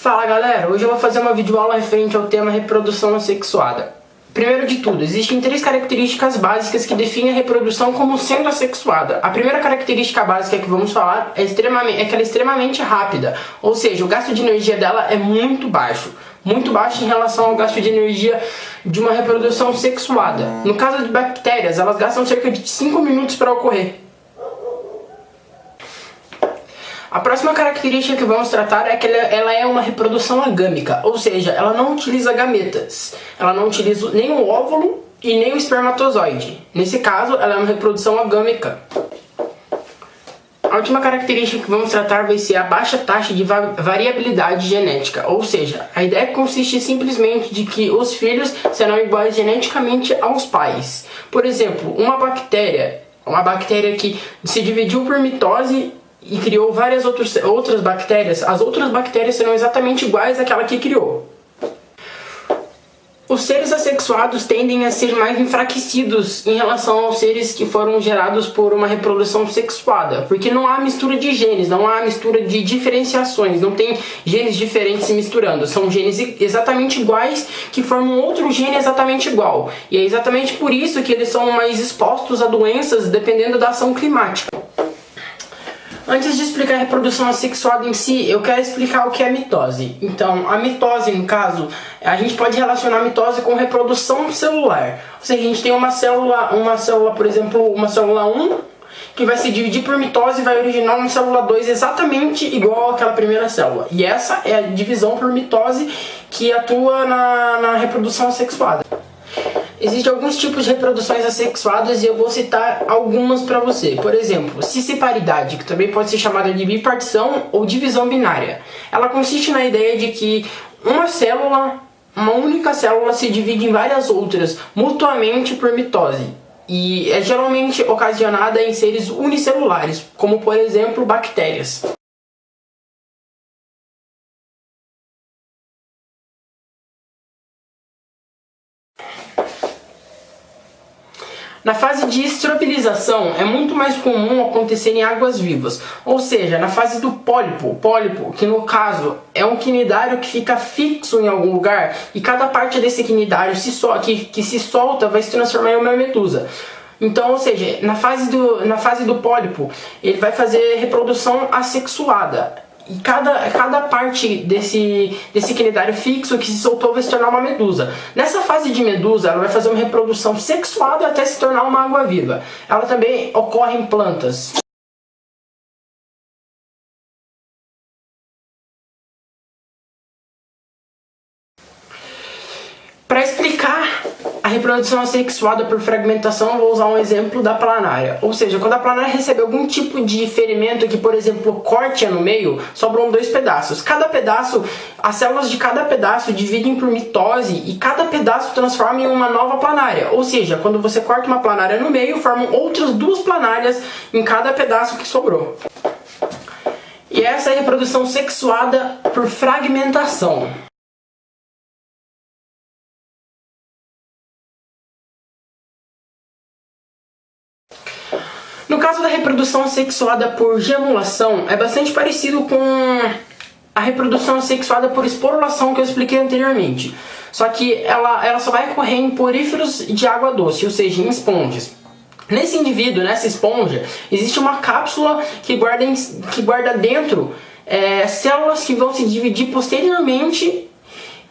Fala galera, hoje eu vou fazer uma videoaula referente ao tema reprodução assexuada. Primeiro de tudo, existem três características básicas que definem a reprodução como sendo assexuada. A primeira característica básica que vamos falar é que ela é extremamente rápida, ou seja, o gasto de energia dela é muito baixo em relação ao gasto de energia de uma reprodução sexuada. No caso de bactérias, elas gastam cerca de 5 minutos para ocorrer. A próxima característica que vamos tratar é que ela é uma reprodução agâmica, ou seja, ela não utiliza gametas. Ela não utiliza nem o óvulo e nem o espermatozoide. Nesse caso, ela é uma reprodução agâmica. A última característica que vamos tratar vai ser a baixa taxa de variabilidade genética, ou seja, a ideia consiste simplesmente de que os filhos serão iguais geneticamente aos pais. Por exemplo, uma bactéria que se dividiu por mitose e criou várias outras bactérias, as outras bactérias serão exatamente iguais àquela que criou. Os seres assexuados tendem a ser mais enfraquecidos em relação aos seres que foram gerados por uma reprodução sexuada, porque não há mistura de genes, não há mistura de diferenciações, não tem genes diferentes se misturando, são genes exatamente iguais que formam outro gene exatamente igual, e é exatamente por isso que eles são mais expostos a doenças dependendo da ação climática. Antes de explicar a reprodução assexuada em si, eu quero explicar o que é mitose. Então, a mitose, no caso, a gente pode relacionar a mitose com reprodução celular. Ou seja, a gente tem uma célula, por exemplo, uma célula 1, que vai se dividir por mitose e vai originar uma célula 2 exatamente igual àquela primeira célula. E essa é a divisão por mitose que atua na reprodução assexuada. Existem alguns tipos de reproduções assexuadas e eu vou citar algumas para você. Por exemplo, cisseparidade, que também pode ser chamada de bipartição ou divisão binária. Ela consiste na ideia de que uma única célula se divide em várias outras, mutuamente por mitose. E é geralmente ocasionada em seres unicelulares, como por exemplo bactérias. Na fase de estropilização é muito mais comum acontecer em águas vivas, ou seja, na fase do pólipo, que no caso é um quinidário que fica fixo em algum lugar e cada parte desse quinidário que se solta vai se transformar em uma medusa. Então, ou seja, na fase do pólipo ele vai fazer reprodução assexuada. E cada parte desse quinidário fixo que se soltou vai se tornar uma medusa. Nessa fase de medusa, ela vai fazer uma reprodução sexuada até se tornar uma água-viva. Ela também ocorre em plantas. Para explicar a reprodução assexuada por fragmentação, eu vou usar um exemplo da planária. Ou seja, quando a planária recebe algum tipo de ferimento que, por exemplo, corte-a no meio, sobram dois pedaços. As células de cada pedaço dividem por mitose e cada pedaço transforma em uma nova planária. Ou seja, quando você corta uma planária no meio, formam outras duas planárias em cada pedaço que sobrou. E essa é a reprodução sexuada por fragmentação. No caso da reprodução assexuada por gemulação, é bastante parecido com a reprodução assexuada por esporulação que eu expliquei anteriormente. Só que ela só vai ocorrer em poríferos de água doce, ou seja, em esponjas. Nesse indivíduo, nessa esponja, existe uma cápsula que guarda dentro células que vão se dividir posteriormente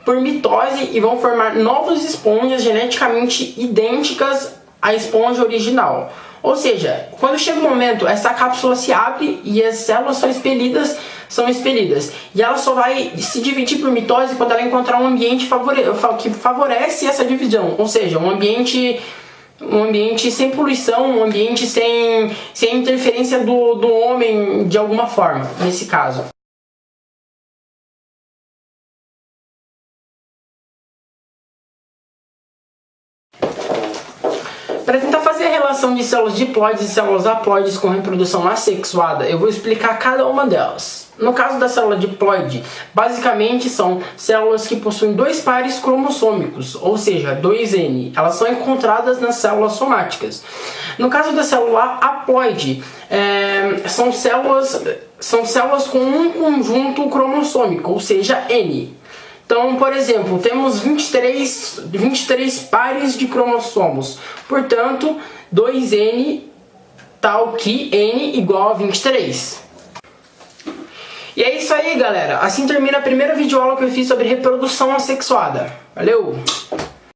por mitose e vão formar novas esponjas geneticamente idênticas à esponja original. Ou seja, quando chega o momento, essa cápsula se abre e as células são expelidas. E ela só vai se dividir por mitose quando ela encontrar um ambiente que favorece essa divisão. Ou seja, um ambiente sem poluição, um ambiente sem interferência do homem de alguma forma, nesse caso. Para tentar fazer a relação de células diploides e células haploides com reprodução assexuada, eu vou explicar cada uma delas. No caso da célula diploide, basicamente são células que possuem dois pares cromossômicos, ou seja, 2N. Elas são encontradas nas células somáticas. No caso da célula haploide, são células são células com um conjunto cromossômico, ou seja, N. Então, por exemplo, temos 23 pares de cromossomos. Portanto, 2N tal que N igual a 23. E é isso aí, galera. Assim termina a primeira videoaula que eu fiz sobre reprodução assexuada. Valeu!